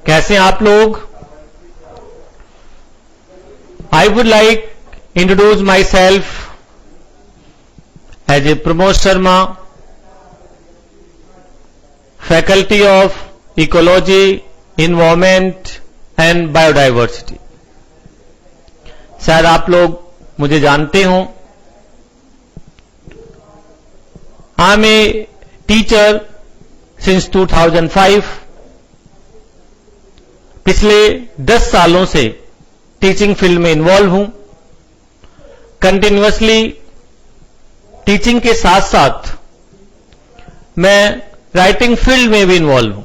कैसे हैं आप लोग? I would like introduce myself as a Pramod Sharma, Faculty of Ecology, Environment and Biodiversity. शायद आप लोग मुझे जानते हो. I am a teacher since 2005. पिछले 10 सालों से टीचिंग फील्ड में इन्वॉल्व हूं. कंटिन्यूअसली टीचिंग के साथ साथ मैं राइटिंग फील्ड में भी इन्वॉल्व हूं.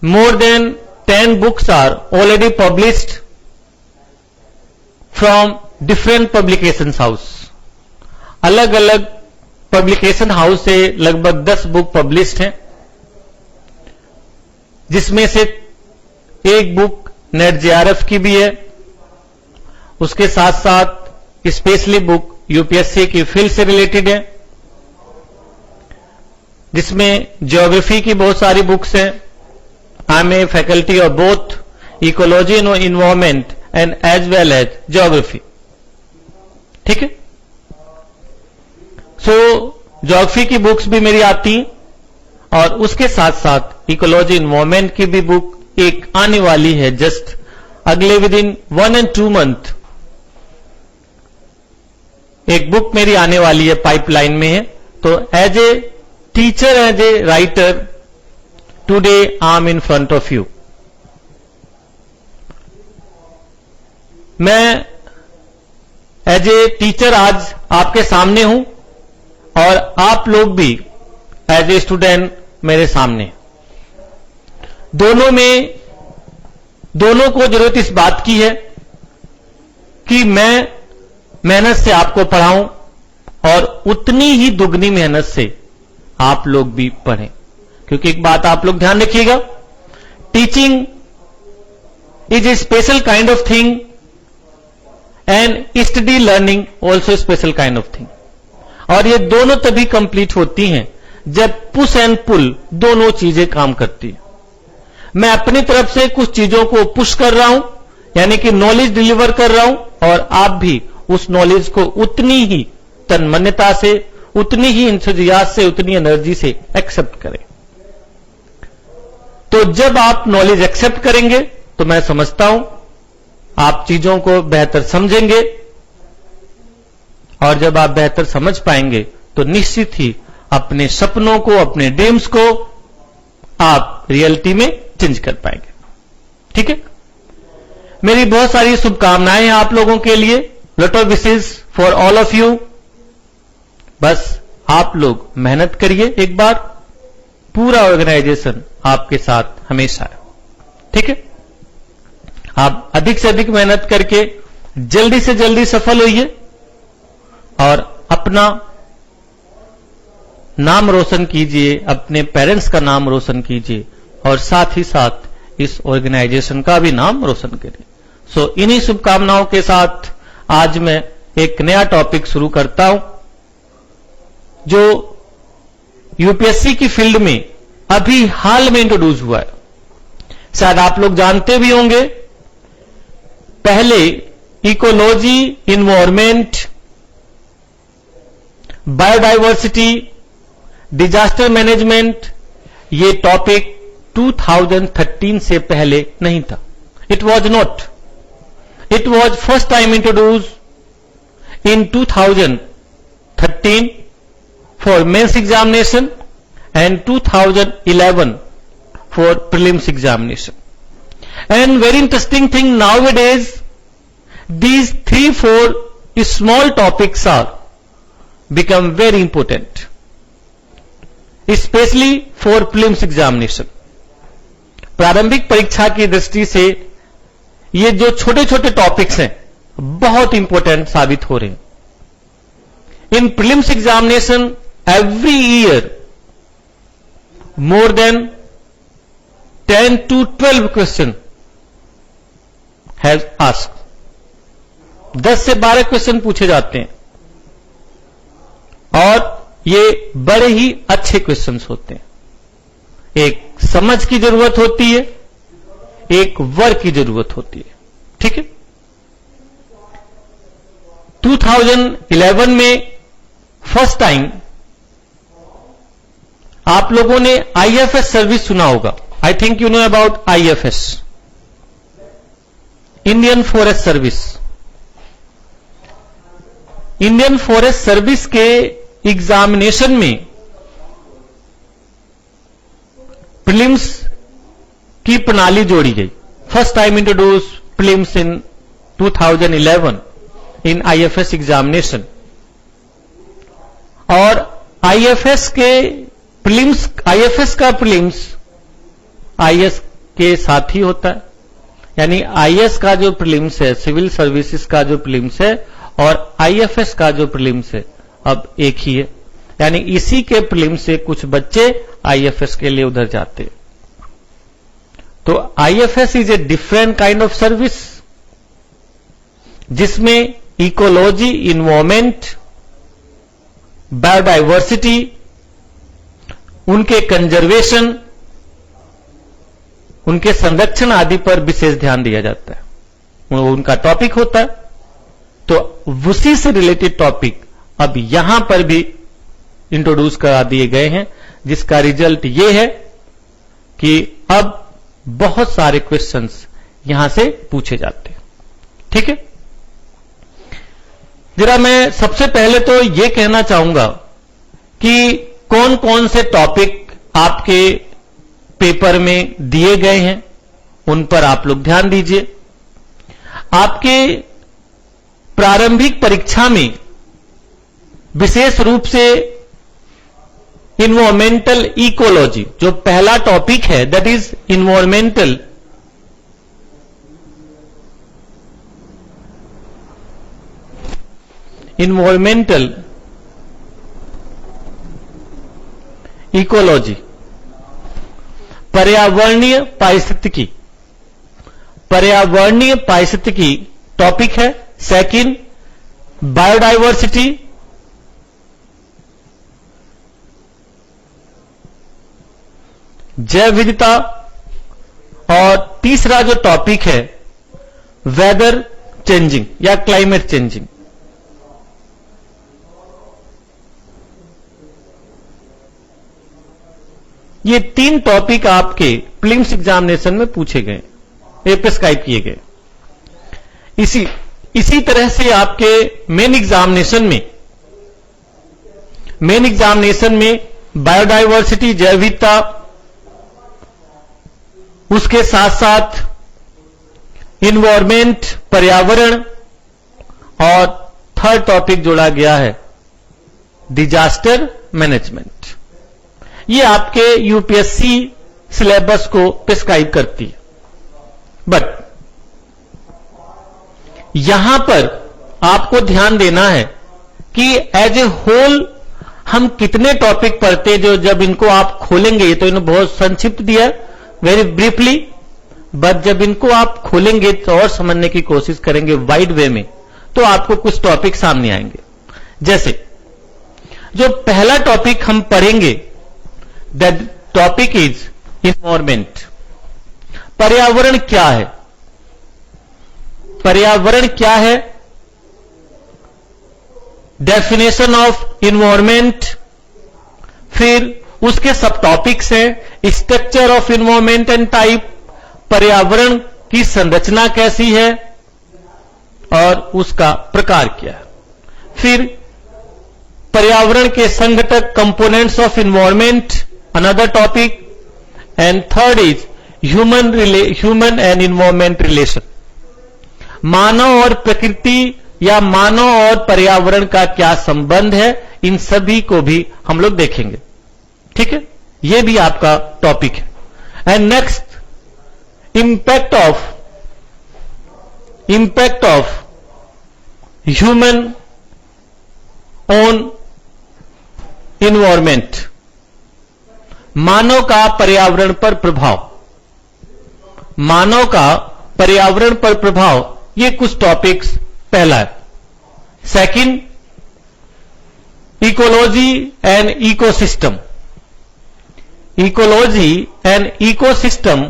More than 10 books are already published from different publication house. अलग अलग पब्लिकेशन हाउस से लगभग 10 बुक पब्लिश्ड हैं, जिसमें से एक बुक नेट जेआरएफ की भी है. उसके साथ साथ स्पेशली बुक यूपीएससी की फील्ड से रिलेटेड है, जिसमें ज्योग्राफी की बहुत सारी बुक्स हैं. I am a faculty of both ecology and environment and as well as geography. ठीक है. सो ज्योग्राफी की बुक्स भी मेरी आती हैं, और उसके साथ साथ इकोलॉजी एनवायरमेंट की भी बुक एक आने वाली है. जस्ट अगले विद इन 1 and 2 मंथ एक बुक मेरी आने वाली है, पाइपलाइन में है. तो as a teacher, as a writer, today I am in front of you. मैं एज ए टीचर आज आपके सामने हूं, और आप लोग भी एज ए स्टूडेंट मेरे सामने. दोनों को जरूरत इस बात की है कि मैं मेहनत से आपको पढ़ाऊं, और उतनी ही दुगनी मेहनत से आप लोग भी पढ़ें. क्योंकि एक बात आप लोग ध्यान रखिएगा, teaching is a special kind of thing and study learning also special kind of thing. और ये दोनों तभी कंप्लीट होती हैं जब पुश एंड पुल दोनों चीजें काम करती है. मैं अपनी तरफ से कुछ चीजों को पुश कर रहा हूं, यानी कि नॉलेज डिलीवर कर रहा हूं, और आप भी उस नॉलेज को उतनी ही तन्मयता से, उतनी ही इंथुजियाज्म से, उतनी एनर्जी से एक्सेप्ट करें. तो जब आप नॉलेज एक्सेप्ट करेंगे तो मैं समझता हूं आप चीजों को बेहतर समझेंगे, और जब आप बेहतर समझ पाएंगे तो निश्चित ही अपने सपनों को, अपने ड्रीम्स को आप रियलिटी में चेंज कर पाएंगे. ठीक है. मेरी बहुत सारी शुभकामनाएं हैं आप लोगों के लिए. Lot of wishes for all of you. बस आप लोग मेहनत करिए. एक बार पूरा ऑर्गेनाइजेशन आपके साथ हमेशा है. ठीक है. आप अधिक से अधिक मेहनत करके जल्दी से जल्दी सफल होइए, और अपना नाम रोशन कीजिए, अपने पेरेंट्स का नाम रोशन कीजिए, और साथ ही साथ इस ऑर्गेनाइजेशन का भी नाम रोशन करिए. सो इन्हीं शुभकामनाओं के साथ आज मैं एक नया टॉपिक शुरू करता हूं, जो यूपीएससी की फील्ड में अभी हाल में इंट्रोड्यूस हुआ है. शायद आप लोग जानते भी होंगे, पहले ecology, environment, biodiversity, disaster management, ये टॉपिक 2013 से पहले नहीं था. It was not. It was first time introduce in 2013 for mains examination and 2011 for prelims examination. And very interesting thing, nowadays these 3-4 small topics are become very important, especially for prelims examination. प्रारंभिक परीक्षा की दृष्टि से ये जो छोटे छोटे topics हैं बहुत इंपॉर्टेंट साबित हो रहे हैं. In prelims examination every year more than 10 to 12 question has asked. 10 से 12 क्वेश्चन पूछे जाते हैं, और ये बड़े ही अच्छे क्वेश्चंस होते हैं. एक समझ की जरूरत होती है, एक वर्क की जरूरत होती है। ठीक है। 2011 में फर्स्ट टाइम आप लोगों ने आईएफएस सर्विस सुना होगा। I think you know about IFS, Indian forest service. Indian forest service के एग्जामिनेशन में प्रीलिम्स की प्रणाली जोड़ी गई। फर्स्ट टाइम इंट्रोड्यूस प्रीलिम्स इन 2011 इन आईएफएस एग्जामिनेशन। और आईएफएस के प्रीलिम्स, आईएफएस का प्रीलिम्स आईएएस के साथ ही होता है। यानी आईएएस का जो प्रीलिम्स है, सिविल सर्विसेज का जो प्रीलिम्स है, और आईएफएस का जो प्रीलिम्स है, अब एक ही है। यानी इसी के प्रीलिम्स से कुछ बच्चे आईएफएस के लिए उधर जाते हैं। तो IFS is a different kind of service जिसमें इकोलॉजी, इन्वायरमेंट, बायोडाइवर्सिटी, उनके कंजर्वेशन, उनके संरक्षण आदि पर विशेष ध्यान दिया जाता है, वो उनका टॉपिक होता है। तो उसी से रिलेटेड टॉपिक अब यहां पर भी इंट्रोड्यूस करा दिए गए हैं, जिसका रिजल्ट ये है कि अब बहुत सारे क्वेश्चंस यहां से पूछे जाते हैं। ठीक है। जरा मैं सबसे पहले तो ये कहना चाहूंगा कि कौन कौन से टॉपिक आपके पेपर में दिए गए हैं, उन पर आप लोग ध्यान दीजिए। आपके प्रारंभिक परीक्षा में विशेष रूप से इन्वायरमेंटल इकोलॉजी जो पहला टॉपिक है, दैट इज इन्वायरमेंटल इकोलॉजी, पर्यावरणीय पारिस्थितिकी, पर्यावरणीय पारिस्थितिकी टॉपिक है। सेकंड, बायोडाइवर्सिटी, जैव विविधता, और तीसरा जो टॉपिक है वेदर चेंजिंग या क्लाइमेट चेंजिंग। ये तीन टॉपिक आपके प्रीलिम्स एग्जामिनेशन में पूछे गए, प्रिस्क्राइब किए गए। इसी तरह से आपके मेन एग्जामिनेशन में बायोडाइवर्सिटी, जैव विविधता, उसके साथ साथ इन्वायरमेंट, पर्यावरण, और थर्ड टॉपिक जोड़ा गया है डिजास्टर मैनेजमेंट। ये आपके यूपीएससी सिलेबस को प्रिस्क्राइब करती है। बट यहां पर आपको ध्यान देना है कि एज ए होल हम कितने टॉपिक पढ़ते, जो जब इनको आप खोलेंगे, तो इन्होंने बहुत संक्षिप्त दिया, वेरी ब्रीफली, बट जब इनको आप खोलेंगे तो और समझने की कोशिश करेंगे वाइड वे में, तो आपको कुछ टॉपिक सामने आएंगे। जैसे जो पहला टॉपिक हम पढ़ेंगे, दैट टॉपिक इज इन्वायरमेंट। पर्यावरण क्या है? पर्यावरण क्या है? डेफिनेशन ऑफ इन्वायरमेंट, फिर उसके सब टॉपिक्स हैं, structure of environment and type, पर्यावरण की संरचना कैसी है और उसका प्रकार क्या है, फिर पर्यावरण के संघटक, components of environment, another topic, and third is human and environment relation. मानव और प्रकृति या मानव और पर्यावरण का क्या संबंध है, इन सभी को भी हम लोग देखेंगे। ठीक है, ये भी आपका टॉपिक है। And next, impact of human on environment, मानव का पर्यावरण पर प्रभाव, मानव का पर्यावरण पर प्रभाव, ये कुछ टॉपिक्स पहला है। Second, ecology and ecosystem, ecology and ecosystem,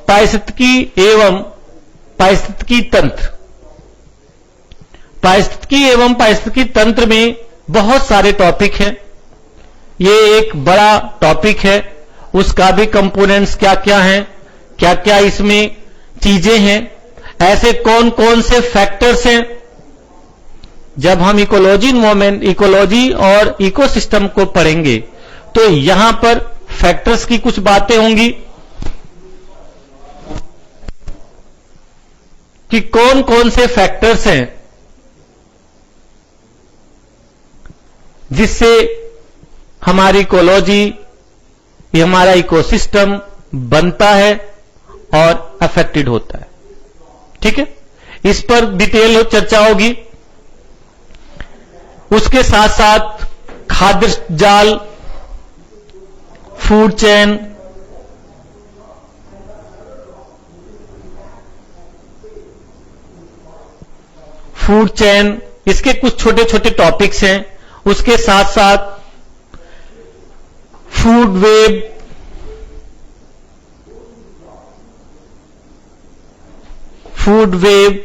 पारिस्थितिकी एवं पारिस्थितिकी तंत्र। पारिस्थितिकी एवं पारिस्थितिकी तंत्र में बहुत सारे टॉपिक हैं। ये एक बड़ा टॉपिक है, उसका भी कंपोनेंट्स क्या क्या हैं, क्या क्या इसमें चीजें हैं, ऐसे कौन कौन से फैक्टर्स हैं। जब हम इकोलॉजी और इकोसिस्टम को पढ़ेंगे तो यहां पर फैक्टर्स की कुछ बातें होंगी कि कौन कौन से फैक्टर्स हैं जिससे हमारी इकोलॉजी, हमारा इकोसिस्टम बनता है और अफेक्टेड होता है। ठीक है, इस पर डिटेल चर्चा होगी। उसके साथ साथ खाद्य जाल, फूड चेन, इसके कुछ छोटे छोटे टॉपिक्स हैं। उसके साथ साथ फूड वेब,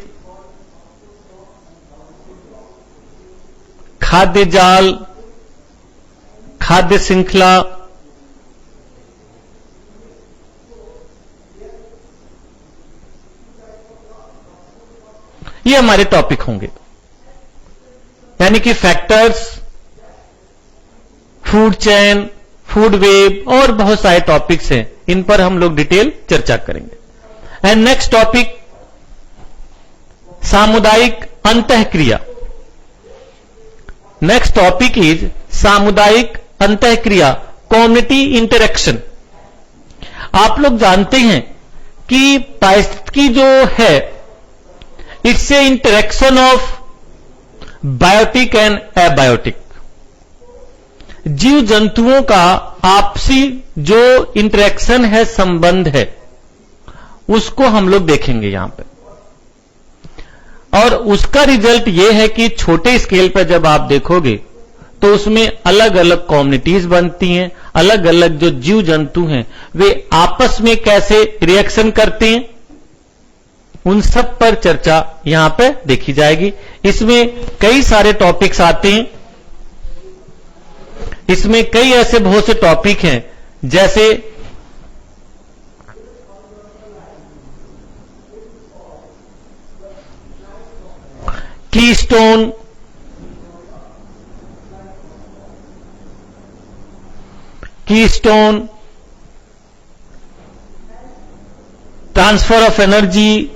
खाद्य जाल, खाद्य श्रृंखला, ये हमारे टॉपिक होंगे। यानी कि factors, food chain, food web और बहुत सारे टॉपिक्स हैं, इन पर हम लोग डिटेल चर्चा करेंगे। एंड नेक्स्ट टॉपिक, सामुदायिक अंतःक्रिया। नेक्स्ट टॉपिक इज सामुदायिक अंतःक्रिया, कम्युनिटी इंटरेक्शन। आप लोग जानते हैं कि पारिस्थितिकी जो है, it's a interaction of biotic and abiotic. जीव जंतुओं का आपसी जो इंटरेक्शन है, संबंध है, उसको हम लोग देखेंगे यहां पे। और उसका रिजल्ट यह है कि छोटे स्केल पर जब आप देखोगे तो उसमें अलग अलग कम्युनिटीज बनती हैं, अलग अलग जो जीव जंतु हैं वे आपस में कैसे रिएक्शन करते हैं, उन सब पर चर्चा यहां पे देखी जाएगी। इसमें कई सारे टॉपिक्स आते हैं। इसमें कई ऐसे बहुत से टॉपिक हैं, जैसे कीस्टोन, ट्रांसफर ऑफ एनर्जी,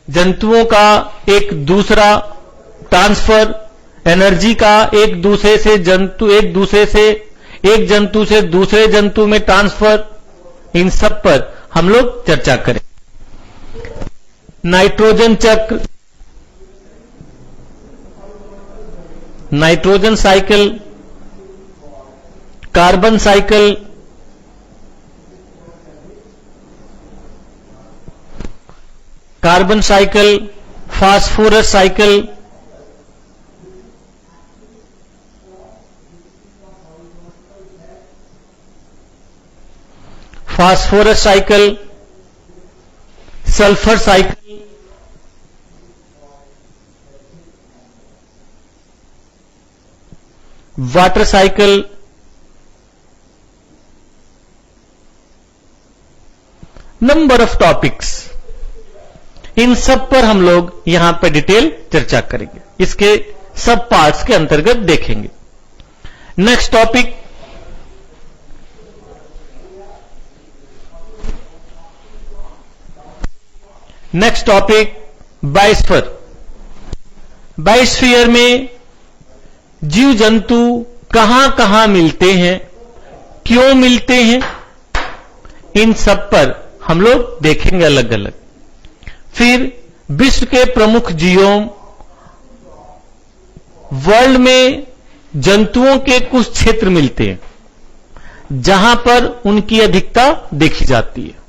जंतुओं का एक दूसरा ट्रांसफर, एनर्जी का एक दूसरे से एक जंतु से दूसरे जंतु में ट्रांसफर, इन सब पर हम लोग चर्चा करें। नाइट्रोजन चक्र, nitrogen cycle, carbon cycle, phosphorus cycle, sulphur cycle, water cycle, number of topics, इन सब पर हम लोग यहां पर डिटेल चर्चा करेंगे, इसके सब पार्ट्स के अंतर्गत देखेंगे। Next topic, biosphere. बायोस्फीयर में जीव जंतु कहां कहां मिलते हैं, क्यों मिलते हैं, इन सब पर हम लोग देखेंगे अलग अलग। फिर विश्व के प्रमुख जीवों, वर्ल्ड में जंतुओं के कुछ क्षेत्र मिलते हैं जहां पर उनकी अधिकता देखी जाती है,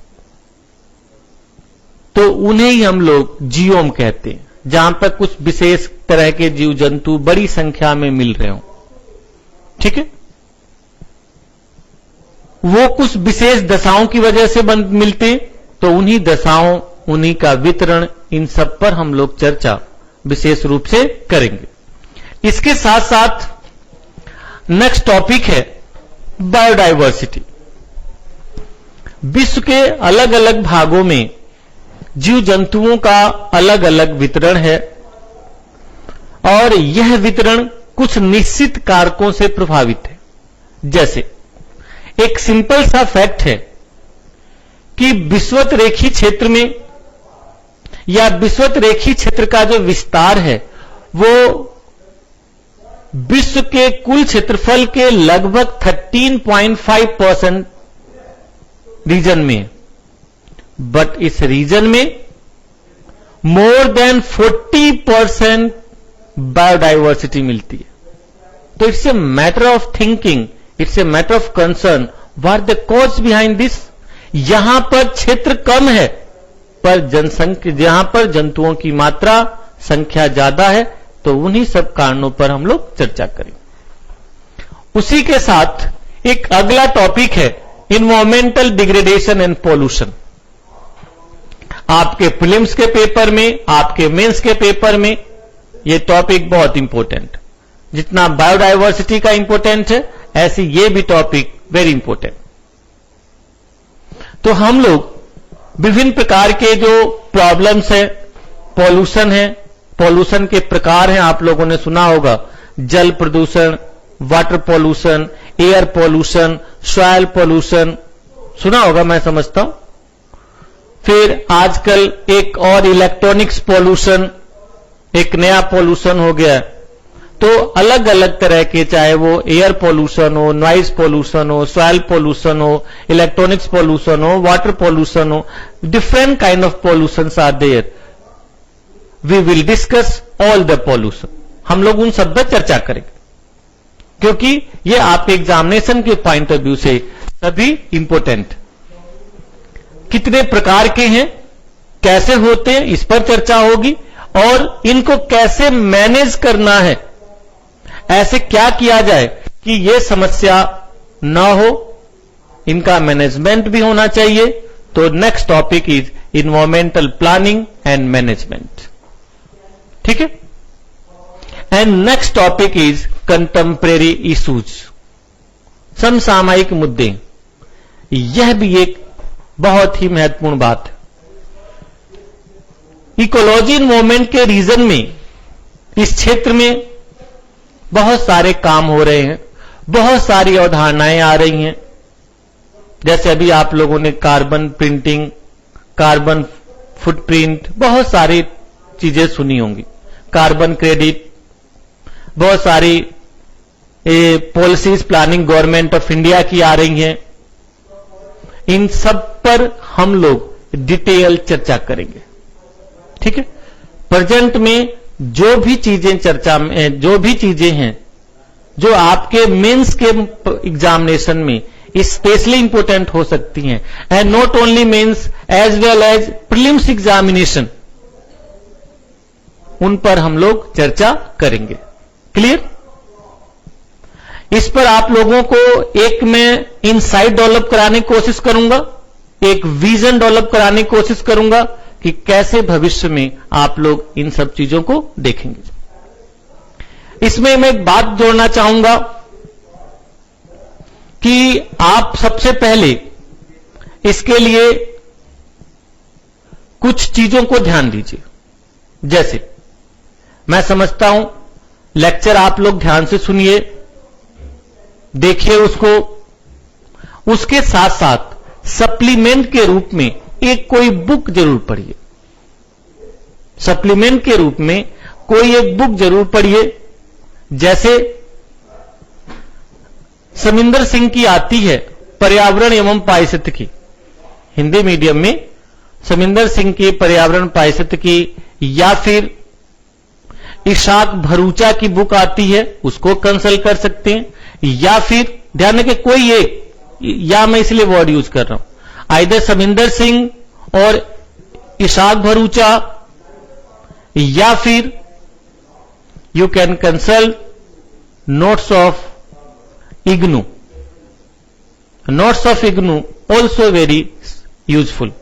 तो उन्हें ही हम लोग जीओम कहते हैं। जहां पर कुछ विशेष तरह के जीव जंतु बड़ी संख्या में मिल रहे हो, ठीक है, वो कुछ विशेष दशाओं की वजह से मिलते, तो उन्हीं दशाओं, उन्हीं का वितरण, इन सब पर हम लोग चर्चा विशेष रूप से करेंगे। इसके साथ साथ नेक्स्ट टॉपिक है बायोडायवर्सिटी। विश्व के अलग अलग भागों में जीव जंतुओं का अलग अलग वितरण है और यह वितरण कुछ निश्चित कारकों से प्रभावित है। जैसे एक सिंपल सा फैक्ट है कि विषुवत रेखी क्षेत्र में या विषुवत रेखी क्षेत्र का जो विस्तार है वो विश्व के कुल क्षेत्रफल के लगभग 13.5% रीजन में, बट इस रीजन में मोर देन 40% बायोडायवर्सिटी मिलती है। तो it's a matter of thinking, it's a matter of concern, what the cause behind this. यहां पर क्षेत्र कम है पर जनसंख्या, जहां पर जंतुओं की मात्रा संख्या ज्यादा है, तो उन्हीं सब कारणों पर हम लोग चर्चा करेंगे। उसी के साथ एक अगला टॉपिक है इन्वायरमेंटल डिग्रेडेशन एंड पॉल्यूशन। आपके प्रीलिम्स के पेपर में, आपके मेंस के पेपर में यह टॉपिक बहुत इंपॉर्टेंट, जितना बायोडायवर्सिटी का इंपॉर्टेंट है ऐसे ये भी टॉपिक वेरी इंपॉर्टेंट। तो हम लोग विभिन्न प्रकार के जो प्रॉब्लम्स है, पॉल्यूशन है, पॉल्यूशन के प्रकार हैं, आप लोगों ने सुना होगा, जल प्रदूषण, water pollution, air pollution, soil pollution, सुना होगा मैं समझता हूं। फिर आजकल एक और इलेक्ट्रॉनिक्स पॉल्यूशन, एक नया पॉल्यूशन हो गया। तो अलग अलग तरह के, चाहे वो एयर पॉल्यूशन हो, नॉइज पॉल्यूशन हो, सॉइल पॉल्यूशन हो, इलेक्ट्रॉनिक्स पॉल्यूशन हो, वाटर पॉल्यूशन हो, different kind of pollutions are there. We will discuss all the pollution, हम लोग उन सब पर चर्चा करेंगे, क्योंकि ये आपके एग्जामिनेशन के पॉइंट ऑफ व्यू से सभी इंपॉर्टेंट। कितने प्रकार के हैं, कैसे होते हैं, इस पर चर्चा होगी, और इनको कैसे मैनेज करना है, ऐसे क्या किया जाए कि ये समस्या ना हो, इनका मैनेजमेंट भी होना चाहिए। तो next topic is environmental planning and management, ठीक है। And next topic is contemporary issues, समसामयिक मुद्दे। यह भी एक बहुत ही महत्वपूर्ण बात है। इकोलॉजी मूवमेंट के रीजन में, इस क्षेत्र में बहुत सारे काम हो रहे हैं, बहुत सारी अवधारणाएं आ रही हैं। जैसे अभी आप लोगों ने कार्बन प्रिंटिंग, कार्बन फुटप्रिंट, बहुत सारी चीजें सुनी होंगी, कार्बन क्रेडिट, बहुत सारी policies planning government of India की आ रही हैं। इन सब पर हम लोग डिटेल चर्चा करेंगे, ठीक है। प्रेजेंट में जो भी चीजें चर्चा में, जो भी चीजें हैं जो आपके मेंस के एग्जामिनेशन में स्पेशली इंपॉर्टेंट हो सकती हैं, and not only mains as well as prelims examination, उन पर हम लोग चर्चा करेंगे। क्लियर? इस पर आप लोगों को एक मैं इनसाइट डेवलप कराने की कोशिश करूंगा, एक विजन डेवलप कराने की कोशिश करूंगा कि कैसे भविष्य में आप लोग इन सब चीजों को देखेंगे। इसमें मैं एक बात जोड़ना चाहूंगा कि आप सबसे पहले इसके लिए कुछ चीजों को ध्यान दीजिए। जैसे मैं समझता हूं लेक्चर आप लोग ध्यान से सुनिए, देखिए उसको, उसके साथ साथ सप्लीमेंट के रूप में एक कोई बुक जरूर पढ़िए। सप्लीमेंट के रूप में कोई एक बुक जरूर पढ़िए। जैसे समिंदर सिंह की आती है पर्यावरण एवं पारिस्थितिकी, हिंदी मीडियम में समिंदर सिंह की पर्यावरण पारिस्थितिकी, या फिर इशाक भरूचा की बुक आती है, उसको कंसल्ट कर सकते हैं। या फिर ध्यान रखें कोई एक, या मैं इसलिए वर्ड यूज कर रहा हूं, आइदर समिंदर सिंह और इशाक भरूचा, या फिर you can consult notes of IGNOU. Notes of IGNOU also very useful.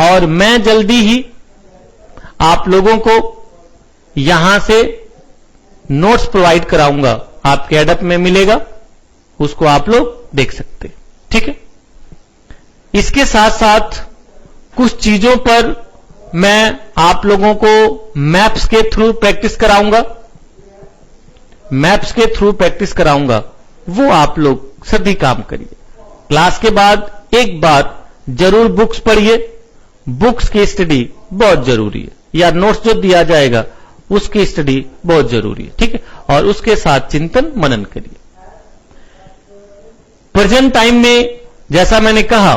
और मैं जल्दी ही आप लोगों को यहां से नोट्स प्रोवाइड कराऊंगा, आपके एडप में मिलेगा, उसको आप लोग देख सकते हैं. ठीक है. इसके साथ साथ कुछ चीजों पर मैं आप लोगों को मैप्स के थ्रू प्रैक्टिस कराऊंगा. मैप्स के थ्रू प्रैक्टिस कराऊंगा, वो आप लोग सभी काम करिए. क्लास के बाद एक बार जरूर बुक्स पढ़िए. बुक्स की स्टडी बहुत जरूरी है, या नोट्स जो दिया जाएगा उसकी स्टडी बहुत जरूरी है. ठीक है. और उसके साथ चिंतन मनन करिए. प्रेजेंट टाइम में जैसा मैंने कहा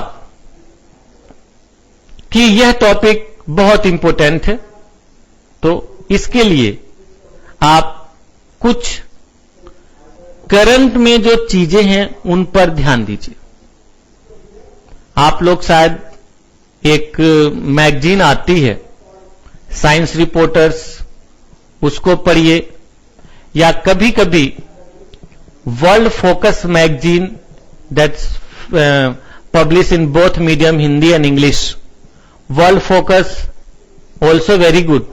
कि यह टॉपिक बहुत इंपॉर्टेंट है, तो इसके लिए आप कुछ करंट में जो चीजें हैं उन पर ध्यान दीजिए. आप लोग शायद एक मैगजीन आती है साइंस रिपोर्टर्स, उसको पढ़िए, या कभी कभी world focus magazine that's publish in both medium Hindi and English. World focus also very good.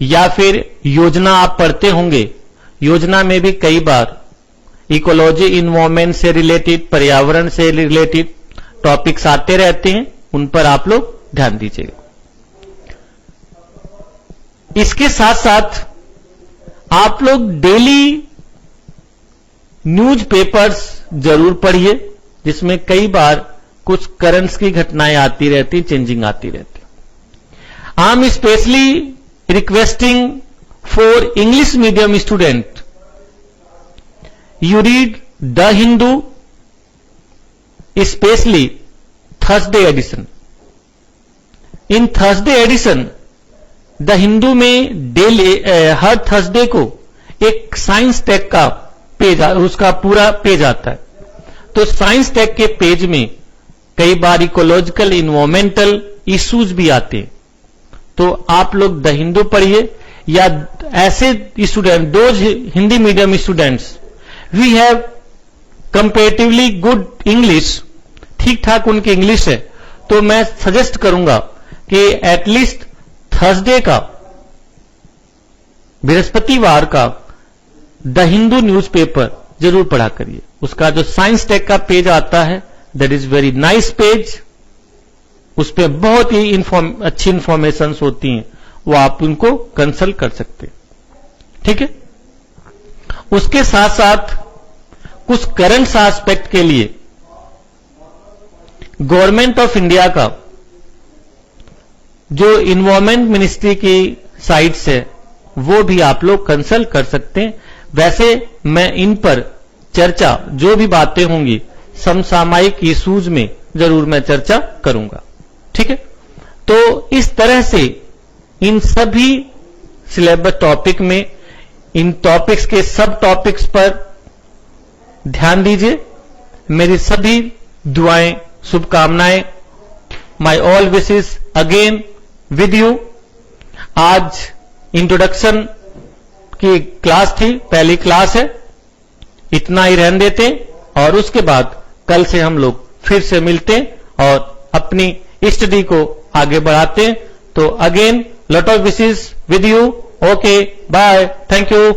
या फिर योजना आप पढ़ते होंगे. योजना में भी कई बार इकोलॉजी इन्वायरमेंट से रिलेटेड, पर्यावरण से रिलेटेड टॉपिक्स आते रहते हैं, उन पर आप लोग ध्यान दीजिएगा. इसके साथ साथ आप लोग डेली न्यूज़पेपर्स जरूर पढ़िए, जिसमें कई बार कुछ करंट्स की घटनाएं आती रहती, चेंजिंग आती रहती. I am specially requesting for English medium student, you read The Hindu, especially Thursday edition. In Thursday edition, The Hindu में डेली हर थर्सडे को एक साइंस टेक का पेज, उसका पूरा पेज आता है. तो साइंस टेक के पेज में कई बार इकोलॉजिकल इन्वायरमेंटल इश्यूज भी आते हैं. तो आप लोग द हिंदू पढ़िए, या ऐसे student, those Hindi medium students we have comparatively good English, ठीक ठाक उनकी इंग्लिश है, तो मैं सजेस्ट करूंगा कि एटलीस्ट थर्सडे का, बृहस्पतिवार का द हिंदू न्यूज़पेपर जरूर पढ़ा करिए. उसका जो साइंस टेक का पेज आता है, that is very nice page. उस पर बहुत ही अच्छी इंफॉर्मेशन होती हैं, वो आप उनको कंसल्ट कर सकते हैं. ठीक है. उसके साथ साथ कुछ करंट एस्पेक्ट के लिए गवर्नमेंट ऑफ इंडिया का जो इन्वायरमेंट मिनिस्ट्री की साइट से, वो भी आप लोग कंसल्ट कर सकते हैं. वैसे मैं इन पर चर्चा, जो भी बातें होंगी समसामयिक इश्यूज में जरूर मैं चर्चा करूंगा. ठीक है. तो इस तरह से इन सभी सिलेबस टॉपिक में, इन टॉपिक्स के सब टॉपिक्स पर ध्यान दीजिए. मेरी सभी दुआएं, शुभकामनाएं, my all wishes again with you. आज इंट्रोडक्शन की क्लास थी, पहली क्लास है, इतना ही रहने देते और उसके बाद कल से हम लोग फिर से मिलते और अपनी स्टडी को आगे बढ़ाते. तो again lot of wishes with you. Okay, bye, thank you.